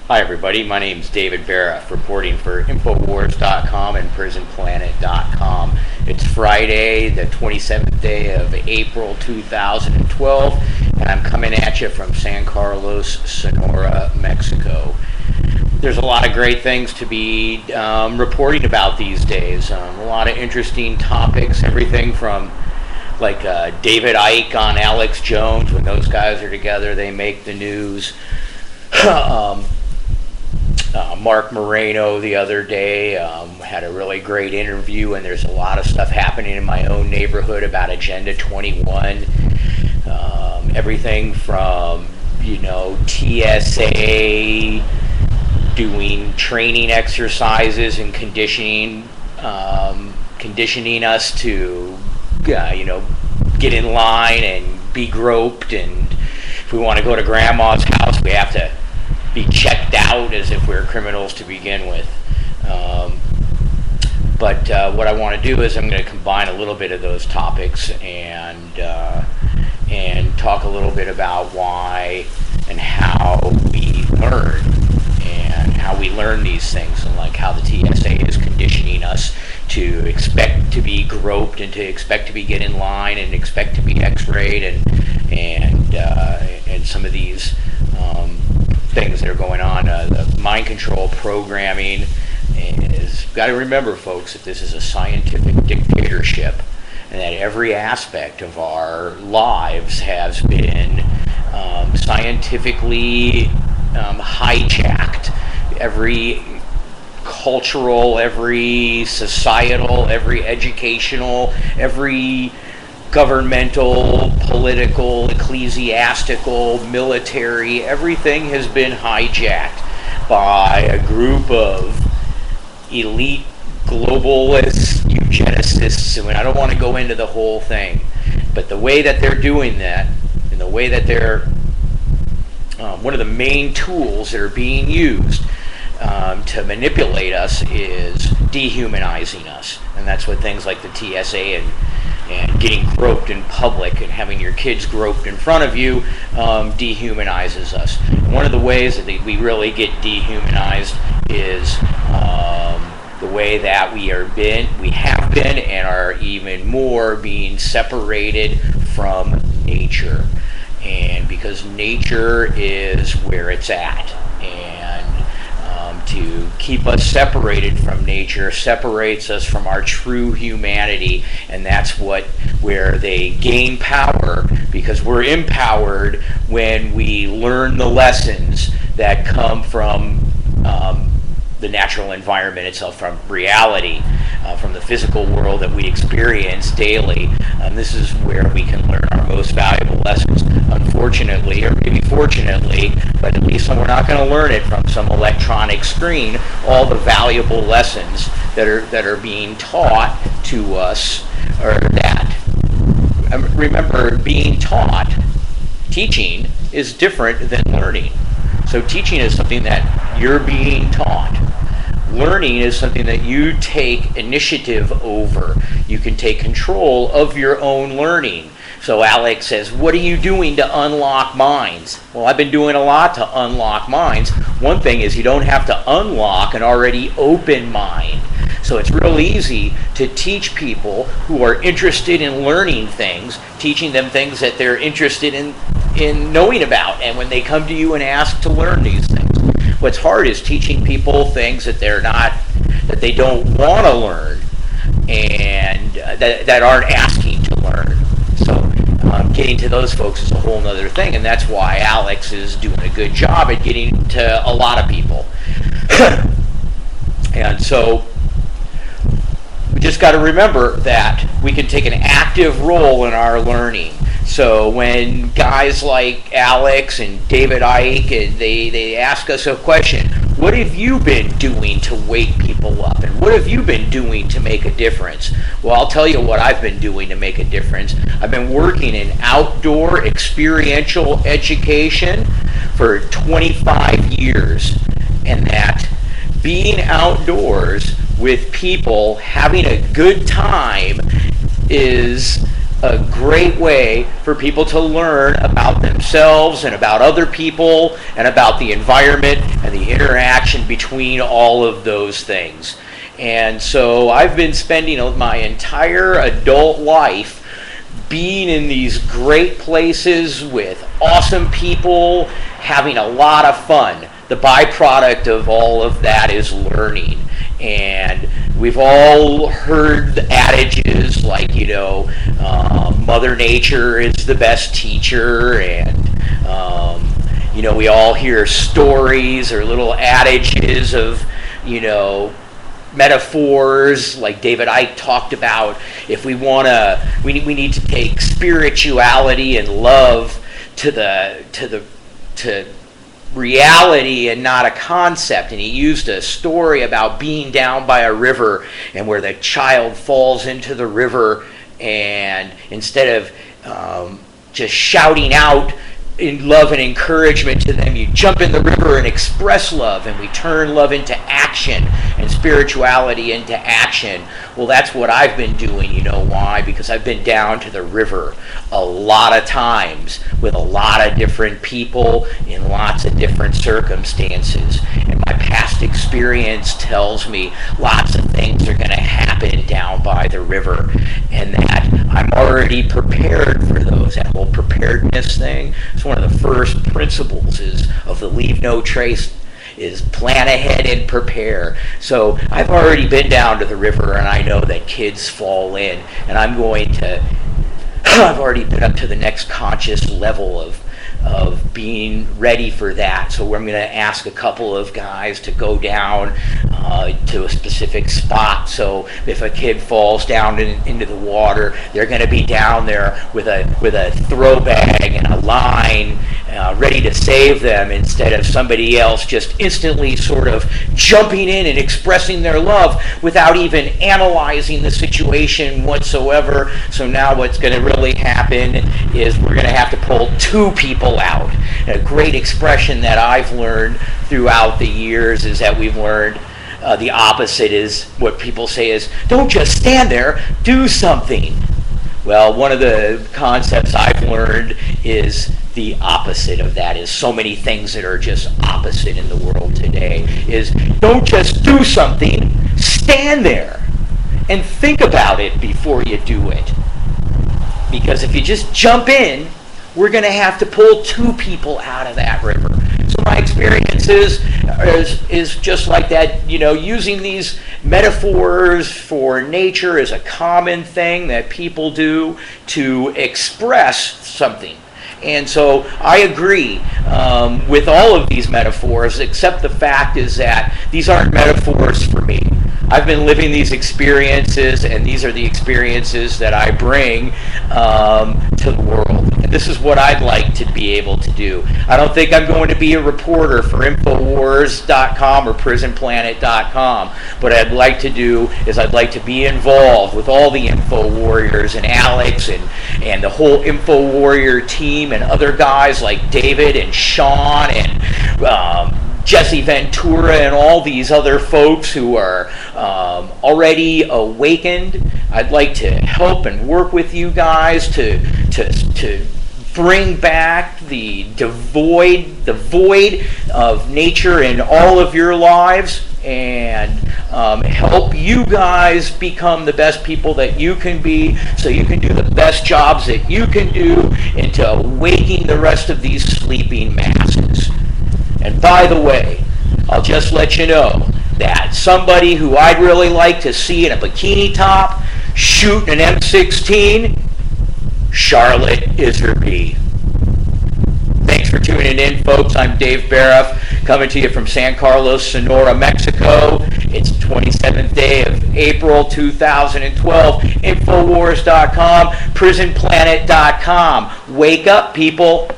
Hi everybody, my name is David Barra, reporting for Infowars.com and PrisonPlanet.com. It's Friday, the 27th day of April 2012, and I'm coming at you from San Carlos, Sonora, Mexico. There's a lot of great things to be reporting about these days. A lot of interesting topics, everything from David Icke on Alex Jones. When those guys are together, they make the news. Mark Moreno the other day had a really great interview, and there's a lot of stuff happening in my own neighborhood about Agenda 21. Everything from, TSA doing training exercises and conditioning us to, get in line and be groped, and if we want to go to grandma's house, we have to be checked out as if we're criminals to begin with. But what I want to do is I'm going to combine a little bit of those topics and talk a little bit about why and how we learn and how we learn these things, and like how the TSA is conditioning us to expect to be groped and to expect to be get in line and expect to be x-rayed and some of these things that are going on. The mind control programming is, got to remember, folks, that this is a scientific dictatorship, and that every aspect of our lives has been scientifically hijacked. Every cultural, every societal, every educational, every governmental, political, ecclesiastical, military, everything has been hijacked by a group of elite globalists, eugenicists. I mean, I don't want to go into the whole thing, but the way that they're doing that, and the way that they're one of the main tools that are being used to manipulate us is dehumanizing us. And that's what things like the TSA and getting groped in public and having your kids groped in front of you dehumanizes us. One of the ways that we really get dehumanized is the way that we have been and are even more being separated from nature. And because nature is where it's at, and to keep us separated from nature separates us from our true humanity, and that's where they gain power, because we're empowered when we learn the lessons that come from the natural environment itself, from reality, from the physical world that we experience daily. This is where we can learn our most valuable lessons. Unfortunately, or maybe fortunately, but at least we're not going to learn it from some electronic screen, all the valuable lessons that are being taught to us, or that, remember, being taught, teaching is different than learning. So teaching is something that you're being taught. Learning is something that you take initiative over. You can take control of your own learning. So Alex says, what are you doing to unlock minds? Well, I've been doing a lot to unlock minds. One thing is, you don't have to unlock an already open mind. So it's real easy to teach people who are interested in learning things, teaching them things that they're interested in knowing about, and when they come to you and ask to learn these things. What's hard is teaching people things that they don't want to learn, and that aren't asking to learn. So getting to those folks is a whole nother thing, and that's why Alex is doing a good job at getting to a lot of people. And so we just got to remember that we can take an active role in our learning. So when guys like Alex and David Icke, and they ask us a question, what have you been doing to wake people up? And what have you been doing to make a difference? Well, I'll tell you what I've been doing to make a difference. I've been working in outdoor experiential education for 25 years. And that being outdoors with people, having a good time, is a great way for people to learn about themselves and about other people and about the environment and the interaction between all of those things. And so I've been spending my entire adult life being in these great places with awesome people, having a lot of fun. The byproduct of all of that is learning. And we've all heard the adages like, Mother Nature is the best teacher, and, we all hear stories or little adages of, metaphors like David Icke talked about. If we we need to take spirituality and love to reality and not a concept. And he used a story about being down by a river and where the child falls into the river, and instead of just shouting out in love and encouragement to them, you jump in the river and express love, and we turn love into action and spirituality into action. Well, that's what I've been doing. You know why? Because I've been down to the river a lot of times with a lot of different people in lots of different circumstances, and my past experience tells me lots of things are going to happen down by the river, and that I'm already prepared for those. That whole preparedness thing, it's one of the first principles of the Leave No Trace, is plan ahead and prepare. So I've already been down to the river, and I know that kids fall in, and I've already been up to the next conscious level of being ready for that. So I'm going to ask a couple of guys to go down to a specific spot. So if a kid falls down into the water, they're going to be down there with a throw bag and a line ready to save them, instead of somebody else just instantly sort of jumping in and expressing their love without even analyzing the situation whatsoever. So now what's going to really happen is we're going to have to pull two people out. And a great expression that I've learned throughout the years is that we've learned the opposite is what people say is, don't just stand there, do something. Well, one of the concepts I've learned is the opposite of that, is so many things that are just opposite in the world today, is don't just do something, stand there and think about it before you do it. Because if you just jump in, we're going to have to pull two people out of that river. So my experience is just like that. Using these metaphors for nature is a common thing that people do to express something. And so I agree with all of these metaphors, except the fact is that these aren't metaphors for me. I've been living these experiences, and these are the experiences that I bring to the world. And this is what I'd like to be able to do. I don't think I'm going to be a reporter for Infowars.com or PrisonPlanet.com. What I'd like to do is I'd like to be involved with all the Info Warriors and Alex and the whole Info Warrior team and other guys like David and Sean and Jesse Ventura and all these other folks who are already awakened. I'd like to help and work with you guys to bring back the void of nature in all of your lives, and help you guys become the best people that you can be, so you can do the best jobs that you can do into awaking the rest of these sleeping masses. And by the way, I'll just let you know that somebody who I'd really like to see in a bikini top shooting an M16, Charlotte Iserby. Thanks for tuning in, folks. I'm Dave Baroff, coming to you from San Carlos, Sonora, Mexico. It's the 27th day of April 2012. Infowars.com, PrisonPlanet.com. Wake up, people.